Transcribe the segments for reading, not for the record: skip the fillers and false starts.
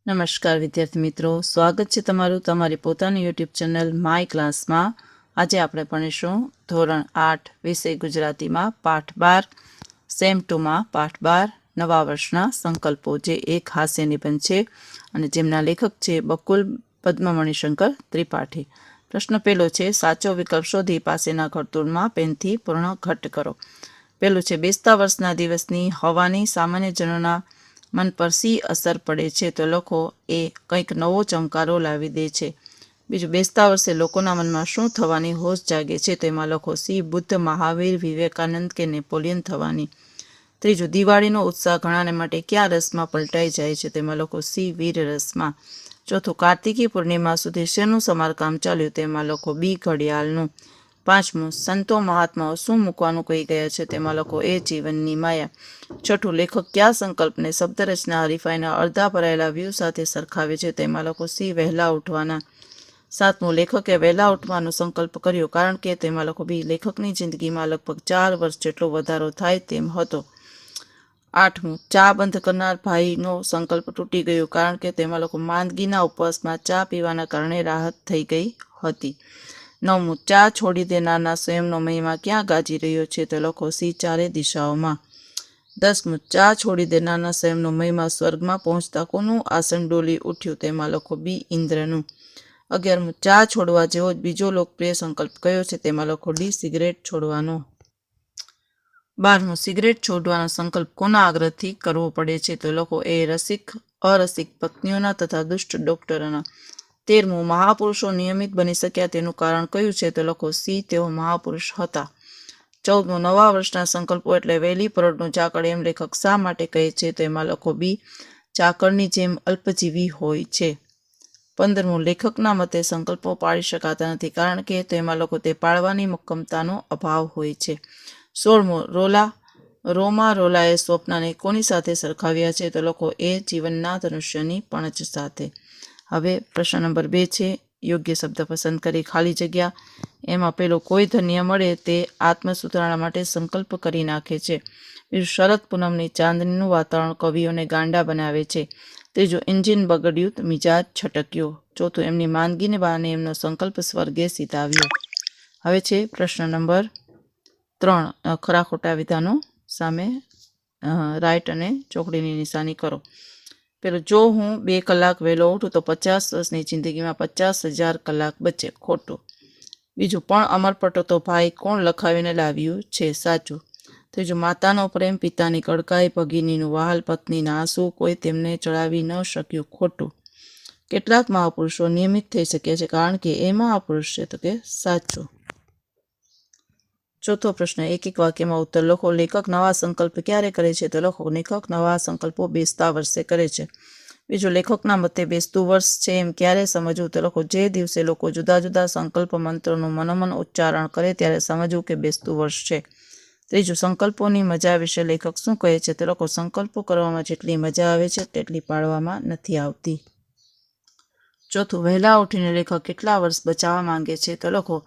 નમસ્કાર વિદ્યાર્થી મિત્રો, સ્વાગત છે તમારું તમારી પોતાની યુટ્યુબ ચેનલ માય ક્લાસમાં. આજે આપણે ભણીશું ધોરણ 8 વિષય ગુજરાતીમાં પાઠ 12 સેમ 2માં પાઠ 12 નવા વર્ષના સંકલ્પો, જે એક હાસ્ય નિબંધ છે અને જેમના લેખક છે બકુલ પદ્મમણિશંકર ત્રિપાઠી. પ્રશ્ન પહેલો છે, સાચો વિકલ્પ શોધી પાસેના વર્તુળમાં પેનથી પૂર્ણ ઘટ કરો. પહેલું છે, બેસતા વર્ષના દિવસની હવાની સામાન્ય જનોના મન પર સી અસર પડે છે, તો લખો એ કંઈક નવો ચમકારો લાવી દે છે. બીજું, બેસતા વર્ષે લોકોના મનમાં શું થવાની હોશ જાગે છે, તો એમાં લખો સી બુદ્ધ, મહાવીર, વિવેકાનંદ કે નેપોલિયન થવાની. ત્રીજું, દિવાળીનો ઉત્સાહ ઘણાને માટે કયા રસમાં પલટાઈ જાય છે, તેમાં લખો સી વીર રસમાં. ચોથું, કાર્તિકી પૂર્ણિમા સુધી શેનું સમારકામ ચાલ્યું, તેમાં લખો બી ઘડિયાળનું. પાંચમું, સંતો મહાત્માઓ શું મૂકવાનું કહી ગયા છે, તેમાં લખો એ જીવનની માયા. છઠ્ઠું, લેખક કયા સંકલ્પને શબ્દરચના હરીફાઈના અડધા ભરાયેલા વ્યૂ સાથે સરખાવે છે, તેમાં લખો સી વહેલા ઉઠવાના. સાતમું, લેખકે વહેલા ઉઠવાનો સંકલ્પ કર્યો કારણ કે, તેમાં લખો બી લેખકની જિંદગીમાં લગભગ 4 વર્ષ જેટલો વધારો થાય તેમ હતો. આઠમું, ચા બંધ કરનાર ભાઈનો સંકલ્પ તૂટી ગયો કારણ કે, તેમાં લખો માંદગીના ઉપવાસમાં ચા પીવાના કારણે રાહત થઈ ગઈ હતી. નવમું, ચા છોડી દેનારના સ્વયંનો મહિમા ક્યાં ગાજી રહ્યો છે, તો લખો સી ચારે દિશાઓમાં. 10મું, ચા છોડી દેનારના સ્વયંનો મહિમા સ્વર્ગમાં પહોંચતા કોનું આસન ડોલી ઉઠ્યું, તેમાં લખો બી ઇન્દ્રનું. 11મું, ચા છોડવા જેવો જ બીજો લોકપ્રિય સંકલ્પ કયો છે, તેમાં લખો ડી સિગરેટ છોડવાનો. 12મું, સિગરેટ છોડવાનો સંકલ્પ કોના આગ્રહથી કરવો પડે છે, તો લખો એ રસિક અરસિક પત્નીઓના તથા દુષ્ટ ડોક્ટરોના. 13મું, મહાપુરુષો નિયમિત બની શક્યા તેનું કારણ કયું છે, તો લખો સી તેઓ મહાપુરુષ હતા. 14મું, નવા વર્ષના સંકલ્પો એટલે વહેલી પરોઢનું ઝાકળ એમ લેખક શા માટે કહે છે, તો એમાં લખો બી ઝાકળની જેમ અલ્પજીવી હોય છે. 15મું, લેખકના મતે સંકલ્પો પાળી શકાતા નથી કારણ કે, તેમાં લખો તે પાળવાની મક્કમતાનો અભાવ હોય છે. 16મું, રોમા રોલાએ સ્વપ્નને કોની સાથે સરખાવ્યા છે, તો લખો એ જીવનના ધનુષ્યની પણછ સાથે. હવે પ્રશ્ન નંબર 2 છે, યોગ્ય શબ્દ પસંદ કરી ખાલી જગ્યા. એમાં પેલો, કોઈ ધન્ય મળે તે આત્મસુધારણા માટે સંકલ્પ કરી નાખે છે. બીજું, શરદ પૂનમની ચાંદનીનું વાતાવરણ કવિઓને ગાંડા બનાવે છે. ત્રીજું, એન્જિન બગડ્યું મિજાજ છટક્યો. ચોથું, એમની માંદગીને બહાને એમનો સંકલ્પ સ્વર્ગે સીધાવ્યો. હવે છે પ્રશ્ન નંબર 3, ખરા ખોટા વિધાનો સામે રાઈટ અને ચોકડીની નિશાની કરો. પેલું, જો હું 2 કલાક વહેલો ઉઠું તો 50 વર્ષની જિંદગીમાં 50,000 કલાક બચે. ખોટું. બીજું, પણ અમરપટો તો ભાઈ કોણ લખાવીને લાવ્યું છે. સાચું. ત્રીજું, માતાનો પ્રેમ, પિતાની કડકાઈ, ભગીનીનું વહાલ, પત્નીના આંસુ કોઈ તેમને ચડાવી ન શક્યું. ખોટું. કેટલાક મહાપુરુષો નિયમિત થઈ શક્યા છે કારણ કે એ મહાપુરુષ છે, તો કે સાચું. ચોથો પ્રશ્ન, એક વાક્યમાં ઉત્તર લખો. લેખક નવા સંકલ્પ ક્યારે કરે છે, તો લખો લેખક નવા સંકલ્પો બેસતા વર્ષે કરે છે. બીજું, લેખકના મતે બેસતું વર્ષ છે એમ ક્યારે સમજવું, તો લખો જે દિવસે લોકો જુદા જુદા સંકલ્પ મંત્રોનું મનોમન ઉચ્ચારણ કરે ત્યારે સમજવું કે બેસતું વર્ષ છે. ત્રીજું, સંકલ્પોની મજા વિશે લેખક શું કહે છે, તો લખો સંકલ્પો કરવામાં જેટલી મજા આવે છે તેટલી પાળવામાં નથી આવતી. ચોથું, વહેલા ઉઠીને લેખક કેટલા વર્ષ બચાવવા માંગે છે, તો લખો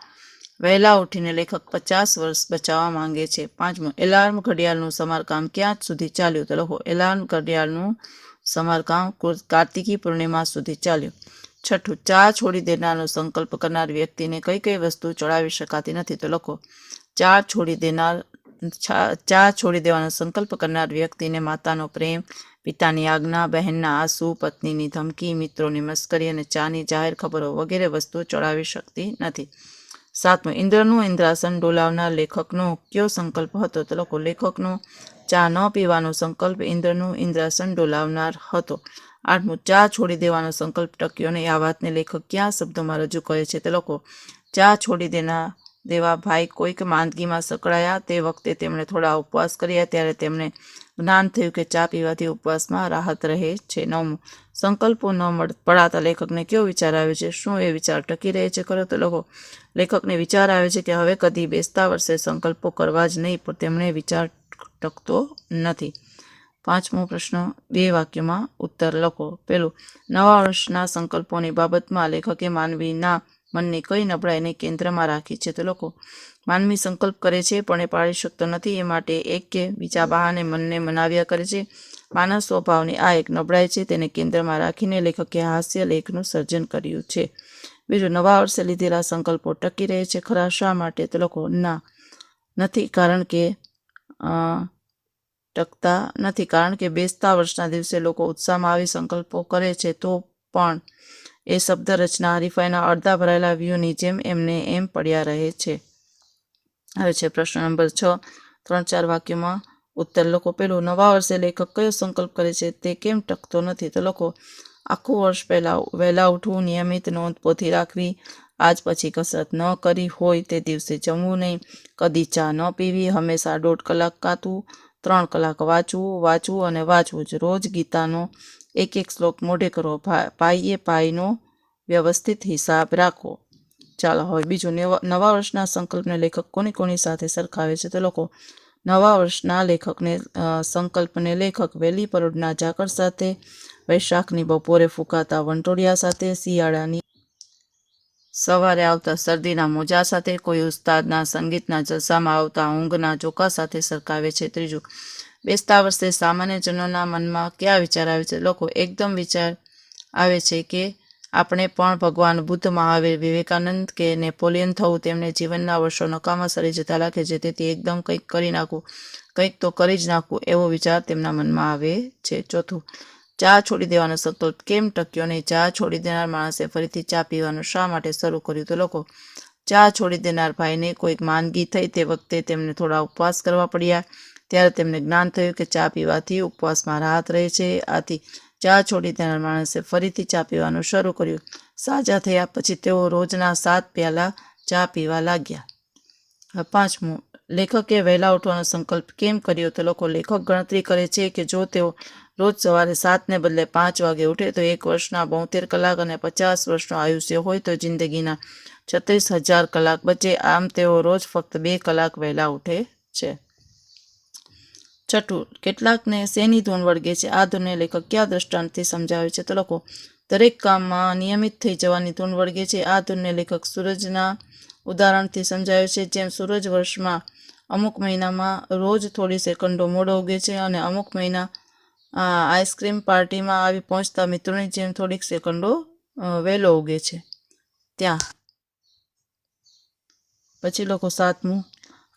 વહેલા ઉઠીને લેખક 50 વર્ષ બચાવવા માંગે છે. પાંચમું, એલાર્મ ઘડિયાળનું સમારકામ ક્યાં સુધી ચાલ્યું, તો લખો એલાર્મ ઘડિયાળનું સમારકામ કાર્તિકી પૂર્ણિમા સુધી ચાલ્યું. છઠ્ઠું, ચા છોડી દેનારનો સંકલ્પ કરનાર વ્યક્તિને કઈ કઈ વસ્તુ ચડાવી શકાતી નથી, તો લખો ચા છોડી દેવાનો સંકલ્પ કરનાર વ્યક્તિને માતાનો પ્રેમ, પિતાની આજ્ઞા, બહેનના આંસુ, પત્નીની ધમકી, મિત્રોની મસ્કરી અને ચાની જાહેર ખબરો વગેરે વસ્તુઓ ચડાવી શકતી નથી. સાતમું, ઇન્દ્રનું ઇન્દ્રાસન ડોલાવનાર લેખકનો કયો સંકલ્પ હતો, તો લખો લેખકનો ચા ન પીવાનો સંકલ્પ ઇન્દ્રનું ઇન્દ્રાસન ડોલાવનાર હતો. આઠમું, ચા છોડી દેવાનો સંકલ્પ ટક્યો નહીં. આ વાતને લેખક કયા શબ્દોમાં રજૂ કરે છે, તો લખો ચા છોડી દેવા ભાઈ કોઈક માંદગીમાં સકળાયા તે વખતે તેમણે થોડા ઉપવાસ કર્યા ત્યારે તેમને જ્ઞાન થયું કે ચા પીવાથી ઉપવાસમાં રાહત રહે છે. નવમું, સંકલ્પો ન પડાતા લેખકને કયો વિચાર આવ્યો છે, શું એ વિચાર ટકી રહે છે ખરો, તો લખો લેખકને વિચાર આવે છે કે હવે કદી બેસતા વર્ષે સંકલ્પો કરવા જ નહીં, પણ તેમણે વિચાર ટકતો નથી. પાંચમો પ્રશ્ન, 2 વાક્યોમાં ઉત્તર લખો. પેલું, નવા વર્ષના સંકલ્પોની બાબતમાં લેખકે માનવીના મનની કઈ નબળાઈને કેન્દ્રમાં રાખી છે, તો લખો માનવી સંકલ્પ કરે છે પણ એ પાળી શકતો નથી, એ માટે એક કે બીજા બહાને મનને મનાવ્યા કરે છે. માનવ સ્વભાવની આ એક નબળાઈ છે, તેને કેન્દ્રમાં રાખીને લેખકે હાસ્ય લેખનું સર્જન કર્યું છે. બીજું, નવા વર્ષે લીધેલા સંકલ્પો ટકી રહે છે ખરા? શા માટે? તો લખો ના નથી, કારણ કે ટકતા નથી, કારણ કે બેસતા વર્ષના દિવસે લોકો ઉત્સાહમાં આવી સંકલ્પો કરે છે, તો પણ એ શબ્દ રચના હરીફાઈના અડધા ભરાયેલા વ્યૂહની જેમ એમને એમ પડ્યા રહે છે. હવે છે પ્રશ્ન નંબર 6, 3-4 વાક્યોમાં ઉત્તર લખો. પેલું, નવા વર્ષે લેખક કયો સંકલ્પ કરે છે તે કેમ ટકતો નથી? તો લખો, આખું વર્ષ પહેલા વહેલા ઉઠવું, નિયમિત નોંધ પોથી રાખવી, આજ પછી કસરત ન કરી હોય તે દિવસે જમવું નહીં, કદી ચા ન પીવી, હંમેશા 1.5 કલાક કાતું, 3 કલાક વાંચવું અને વાંચવું જ, રોજ ગીતાનો એક શ્લોક મોઢે કરવો, પાઈએ પાઈનો વ્યવસ્થિત હિસાબ રાખવો. ચાલો હવે બીજું, નવા વર્ષના સંકલ્પને લેખક કોની સાથે સરખાવે છે? તો લખો, નવા વર્ષના સંકલ્પને લેખક વહેલી પરોઢના ઝાકળ સાથે, વૈશાખની બપોરે ફૂંકાતા વંટોળિયા સાથે, શિયાળાની સવારે આવતા શરદીના મોજા સાથે, કોઈ ઉસ્તાદના સંગીતના જલસામાં આવતા ઊંઘના ઝોકા સાથે સરખાવે છે. ત્રીજું, બેસતા વર્ષે સામાન્ય જનોના મનમાં કયા વિચાર આવે છે? લખો, એકદમ વિચાર આવે છે કે આપણે પણ ભગવાન બુદ્ધ, મહાવીર, વિવેકાનંદ કે નેપોલિયન થવું. તેમને જીવનના વર્ષો નકામા સરી જતા લાગે છે, તેથી એકદમ કંઈક તો કરી જ નાખવું, એવો વિચાર તેમના મનમાં આવે છે. ચોથું, ચા છોડી દેવાનો સંકલ્પ કેમ ટક્યો નહીં? ચા છોડી દેનાર માણસે ફરીથી ચા પીવાનું શા માટે શરૂ કર્યું? તો લોકો, ચા છોડી દેનાર ભાઈને કોઈક માંદગી થઈ, તે વખતે તેમને થોડા ઉપવાસ કરવા પડ્યા, ત્યારે તેમને જ્ઞાન થયું કે ચા પીવાથી ઉપવાસમાં રાહત રહે છે. આથી ચા છોડી દેનાર માણસે ફરીથી ચા પીવાનું શરૂ કર્યું. સાજા થયા પછી તેઓ રોજના 7 પ્યાલા ચા પીવા લાગ્યા. પાંચમું, લેખકે વહેલા ઉઠવાનો સંકલ્પ કેમ કર્યો? તો લોકો, લેખક ગણતરી કરે છે કે જો તેઓ રોજ સવારે 7 ને બદલે 5 વાગે ઉઠે તો 1 વર્ષના 72 કલાક અને 50 વર્ષનું આયુષ્ય હોય તો જિંદગીના 36,000 કલાક બચે. આમ તેઓ રોજ ફક્ત 2 કલાક વહેલા ઉઠે છે. છઠ્ઠું, કેટલાકને શેની ધૂન વળગે છે? આ ધૂનને લેખક કયા દ્રષ્ટાંતથી સમજાવે છે? તો લખો, દરેક કામમાં નિયમિત થઈ જવાની ધૂન વળગે છે. આ ધૂનને લેખક સૂરજના ઉદાહરણથી સમજાવે છે. જેમ સૂરજ વર્ષમાં અમુક મહિનામાં રોજ થોડી સેકન્ડો મોડો ઉગે છે અને અમુક મહિના આઈસ્ક્રીમ પાર્ટીમાં આવી પહોંચતા મિત્રોની જેમ થોડીક સેકન્ડો વહેલો ઉગે છે. ત્યાં પછી લોકો, સાતમું,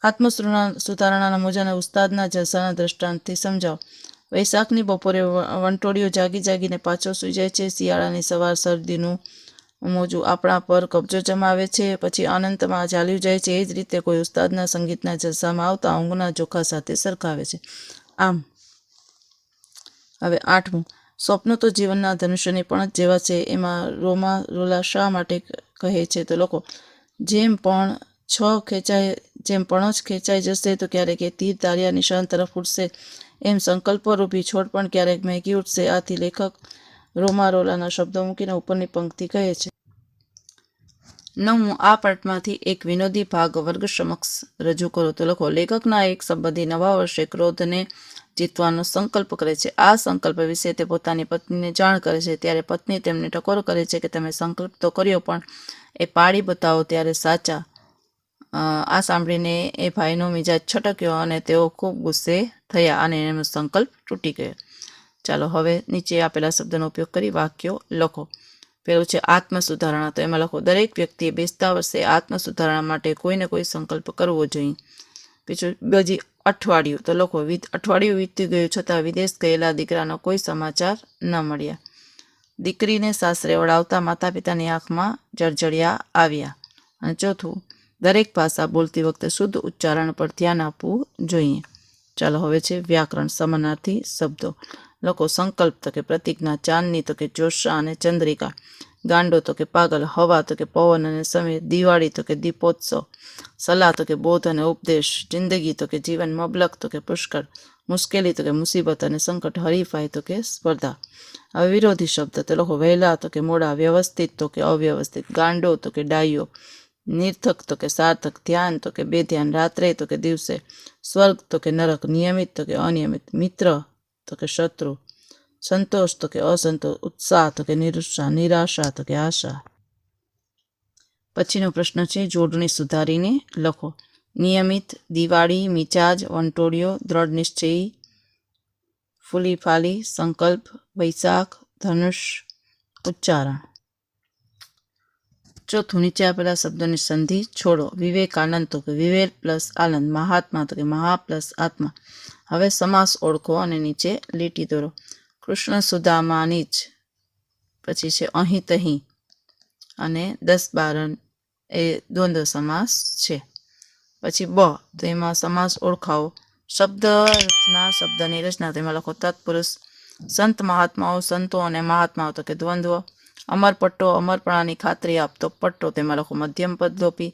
આત્મસુધારણાના મોજાના ઉસ્તાદના જલસાના દ્રષ્ટાંતથી સમજાવો. વૈશાખની બપોરે વંટોળિયો જાગીને પાછો સૂઈ જાય છે. શિયાળાની સવાર શરદીનું મોજું આપણા પર કબજો જમાવે છે, પછી અનંતમાં ચાલ્યું જાય છે. એ જ રીતે કોઈ ઉસ્તાદના સંગીતના જલસામાં આવતા ઊંઘના ઝોકા સાથે સરખાવે છે. આમ હવે આઠમું, સ્વપ્નો તો જીવનના ધનુષ્યની પણજ જેવા છે, એમાં રોલા શા માટે કહે છે? તો લોકો, જેમ પણ ખેંચાઈ જશે તો ક્યારેક એ તીર તાર્યા નિશાન તરફ ઉઠશે, એમ સંકલ્પરૂપી છોડ પણ ક્યારેક મહેકી ઉઠશે. આથી લેખક રોલાના શબ્દો મૂકીને ઉપરની પંક્તિ કહે છે. 9મું, આ પાઠમાંથી એક વિનોદી ભાગ વર્ગ સમક્ષ રજૂ કરો. તો લખો, લેખકના એક સંબંધી નવા વર્ષે ક્રોધને જીતવાનો સંકલ્પ કરે છે. આ સંકલ્પ વિશે તે પોતાની પત્નીને જાણ કરે છે. ત્યારે પત્ની તેમને ટકોર કરે છે કે તમે સંકલ્પ તો કર્યો, પણ એ પાળી બતાવો ત્યારે સાચા. આ સાંભળીને એ ભાઈનો મિજાજ છટક્યો અને તેઓ ખૂબ ગુસ્સે થયા અને એનો સંકલ્પ તૂટી ગયો. ચાલો હવે નીચે આપેલા શબ્દનો ઉપયોગ કરી વાક્યો લખો. પેલું છે આત્મસુધારણા. તો એમાં લખો, દરેક વ્યક્તિએ બેસતા વર્ષે આત્મસુધારણા માટે કોઈને કોઈ સંકલ્પ કરવો જોઈએ. બીજી, અઠવાડિયું. તો લખો, અઠવાડિયું વીતી ગયું છતાં વિદેશ ગયેલા દીકરાનો કોઈ સમાચાર ન મળ્યા. દીકરીને સાસરે વળાવતા માતા પિતાની આંખમાં જળજળિયા આવ્યા. અને ચોથું, દરેક ભાષા બોલતી વખતે શુદ્ધ ઉચ્ચારણ પર ધ્યાન આપવું જોઈએ. ચાલો હવે છે વ્યાકરણ. સમાનાર્થી શબ્દો લખો. સંકલ્પ તો કે પ્રતિજ્ઞા, ચાંદની તો કે જોશા અને ચંદ્રિકા, ગાંડો તો કે પાગલ, હવા તો કે પવન અને સમીર, દિવાળી તો કે દીપોત્સવ, સલાહ તો કે બોધ અને ઉપદેશ, જિંદગી તો કે જીવન, મબલક તો કે પુષ્કળ, મુશ્કેલી તો કે મુસીબત અને સંકટ, હરીફાઈ તો કે સ્પર્ધા. હવે વિરોધી શબ્દ તો લખો. વહેલા તો કે મોડા, વ્યવસ્થિત તો કે અવ્યવસ્થિત, ગાંડો તો કે ડાયો, નિર્થક તો કે સાર્થક, ધ્યાન તો કે બેધ્યાન, રાત્રે તો કે દિવસે, સ્વર્ગ તો કે નરક, નિયમિત તો કે અનિયમિત, મિત્ર તો કે શત્રુ, સંતોષ તો કે અસંતોષ, ઉત્સાહ તો કે નિરુત્સાહ, નિરાશા તો કે આશા. પછીનો પ્રશ્ન છે જોડણી સુધારીને લખો. નિયમિત, દિવાળી, મિજાજ, વંટોળિયો, દ્રઢ નિશ્ચયી, ફૂલી ફાલી, સંકલ્પ, વૈશાખ, ધનુષ, ઉચ્ચારણ. ચોથું, નીચે આપેલા શબ્દોની સંધિ છોડો. વિવેકાનંદ તો કે વિવેક પ્લસ આનંદ. મહાત્મા તો કે મહા પ્લસ આત્મા. હવે સમાસ ઓળખો અને નીચે લીટી દોરો. કૃષ્ણ સુદામાની જ, પછી છે અહીં તહીં, અને 10-12 એ દ્વંદ્વ સમાસ છે. પછી બ, તો એમાં સમાસ ઓળખાવો. શબ્દ રચના, શબ્દની રચના, તેમાં લખો તત્પુરુષ. સંત મહાત્માઓ, સંતો અને મહાત્માઓ તો કે દ્વંદ્વ. અમરપટ્ટો, અમરપણાની ખાતરી આપતો પટ્ટો, તેમાં લખો મધ્યમ પદ લોપી.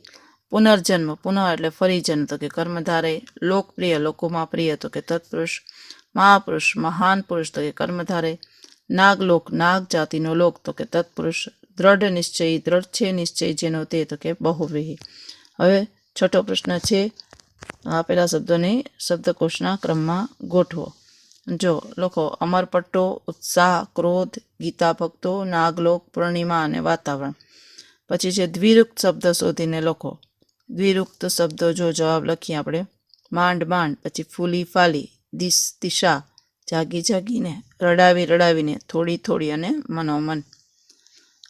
પુનર્જન્મ, પુનઃ એટલે ફરી જન્મ તો કે કર્મધારય. લોકપ્રિય, લોકોમાં પ્રિય તો કે તત્પુરુષ. મહાપુરુષ, મહાન પુરુષ તો કે કર્મધારય. નાગલોક, નાગ જાતિનો લોક તો કે તત્પુરુષ. દ્રઢ નિશ્ચયી, દ્રઢ છે નિશ્ચય જેનો તે તો કે બહુવ્રીહી. હવે છઠ્ઠો પ્રશ્ન છે, આપેલા શબ્દોને શબ્દકોશના ક્રમમાં ગોઠવો. જો લખો અમરપટ્ટો, ઉત્સાહ, ક્રોધ, ગીતા ભક્તો, નાગલોક, પૂર્ણિમા અને વાતાવરણ. પછી છે દ્વિરુક્ત શબ્દ શોધીને લખો. દ્વિરુક્ત શબ્દો જો જવાબ લખીએ આપણે. માંડ માંડ, પછી ફૂલી ફાલી, દિશા, જાગી જાગીને, રડાવી રડાવીને, થોડી થોડી અને મનોમન.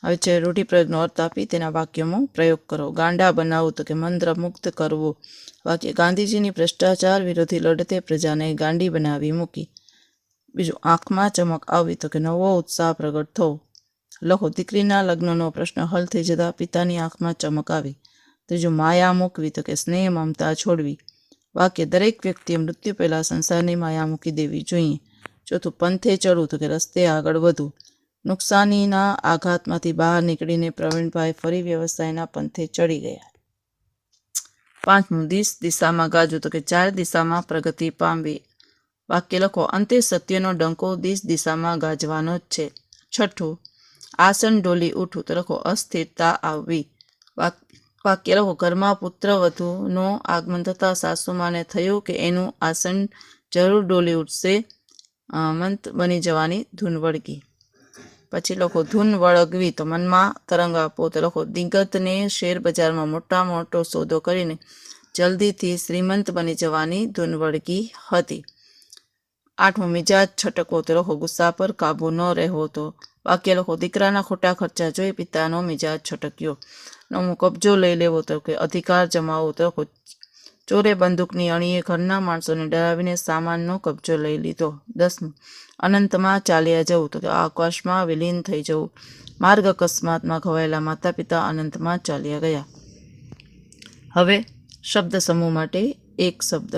હવે છે રૂઢિપ્રયોગનો અર્થ આપી તેના વાક્યોમાં પ્રયોગ કરો. ગાંડા બનાવવું તો કે મંત્ર મુક્ત કરવું. વાક્ય ગાંધીજીની ભ્રષ્ટાચાર વિરોધી લડતે પ્રજાને ગાંડી બનાવી મૂકી. બીજું, આંખમાં ચમક આવી તો કે નવો ઉત્સાહ પ્રગટ થવો. લખો દીકરીના લગ્નનો પ્રશ્ન હલ થઈ જતા પિતાની આંખમાં ચમક આવી. ત્રીજું, માયા મૂકવી તો કે સ્નેહ મમતા છોડવી. વાક્ય દરેક વ્યક્તિએ મૃત્યુ પહેલાં સંસારની માયા મૂકી દેવી જોઈએ. ચોથું, પંથે ચડવું તો કે રસ્તે આગળ વધવું. નુકસાનીના આઘાતમાંથી બહાર નીકળીને પ્રવીણભાઈ ફરી વ્યવસાયના પંથે ચડી ગયા. પાંચમું, દિશામાં ગાજવું તો કે 4 દિશામાં પ્રગતિ પામવી. વાક્ય લખો અંતે સત્યનો ડંકો દિશામાં ગાજવાનો જ છે. છઠ્ઠું, આસન ડોલી ઉઠવું તો લખો અસ્થિરતા આવવી. વાક્ય લખો ઘરમાં પુત્ર વધુનો આગમન થતાં સાસુમાને થયું કે એનું આસન જરૂર ડોલી ઉઠશે, મંત બની જવાની ધૂન વળગી. પછી લખો ધૂન વળગવી તો મનમાં તરંગ આપો તો લખો દિગ્ગતને શેર બજારમાં મોટો સોદો કરીને જલ્દીથી શ્રીમંત બની જવાની ધૂન વળગી હતી. આઠમું, મિજાજ છટકવો તો લખો ગુસ્સા પર કાબુ ન રહેવો તો. વાક્ય લખો દીકરાના ખોટા ખર્ચા જોઈ પિતાનો મિજાજ છટક્યો. નવમું, કબજો લઈ લેવો તો કે અધિકાર જમાવવો તો લખો ચોરે બંદૂકની અણીએ ઘરના માણસોને ડરાવીને સામાનનો કબજો લઈ લીધો. 10મું, અનંતમાં ચાલ્યા જવું તો કે આકાશમાં વિલીન થઈ જવું. માર્ગ અકસ્માતમાં ઘવાયેલા માતા પિતા અનંતમાં ચાલ્યા ગયા. હવે શબ્દ સમૂહ માટે એક શબ્દ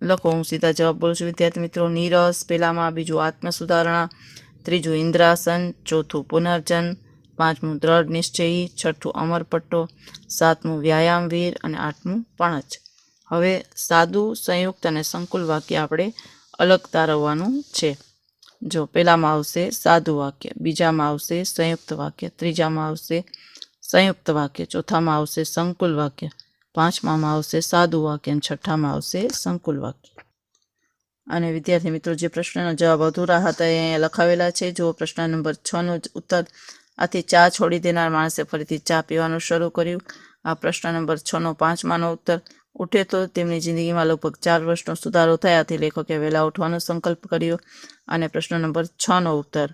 લખો હું સીધા જવાબ બોલું છું વિદ્યાર્થી મિત્રો. નીરસ પહેલામાં, બીજું આત્મસુધારણા, ત્રીજું ઇન્દ્રાસન, ચોથું પુનર્જન્મ, પાંચમું દ્રઢ નિશ્ચયી, છઠ્ઠું અમરપટ્ટો, સાતમું વ્યાયામવીર અને આઠમું પણજ. હવે સાદું, સંયુક્ત અને સંકુલ વાક્ય આપણે અલગ તારવવાનું છે. જો પહેલામાં આવશે સાદું વાક્ય, બીજામાં આવશે સંયુક્ત વાક્ય, ત્રીજામાં આવશે સંયુક્ત વાક્ય, ચોથામાં આવશે સંકુલ વાક્ય, પાંચમામાં આવશે સાદું વાક્ય અને છઠ્ઠામાં આવશે સંકુલ વાક્ય. અને વિદ્યાર્થી મિત્રો જે પ્રશ્નનો જવાબ અધૂરા હતા એ અહીંયા લખાવેલા છે. જો પ્રશ્ન નંબર 6નો ઉત્તર, આથી ચા છોડી દેનાર માણસે ફરીથી ચા પીવાનું શરૂ કર્યું. આ પ્રશ્ન નંબર 6નો 5માનો ઉત્તર, ઉઠે તો તેમની જિંદગીમાં લગભગ 4 વર્ષનો સુધારો થયાથી લેખકે વહેલા ઉઠવાનો સંકલ્પ કર્યો. અને પ્રશ્ન નંબર 6નો ઉત્તર,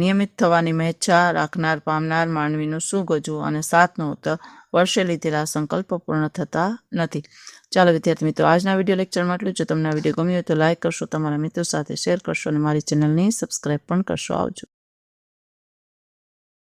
નિયમિત થવાની મહેચ્છા રાખનાર પામનાર માનવીનું શું ગજવું. અને 7નો ઉત્તર, વર્ષે લીધેલા સંકલ્પ પૂર્ણ થતા નથી. ચાલો વિદ્યાર્થી મિત્રો, આજના વિડીયો લેક્ચરમાં એટલું. જો તમને આ વિડીયો ગમ્યો હોય તો લાઇક કરશો, તમારા મિત્રો સાથે શેર કરશો અને મારી ચેનલને સબસ્ક્રાઈબ પણ કરશો. આવજો.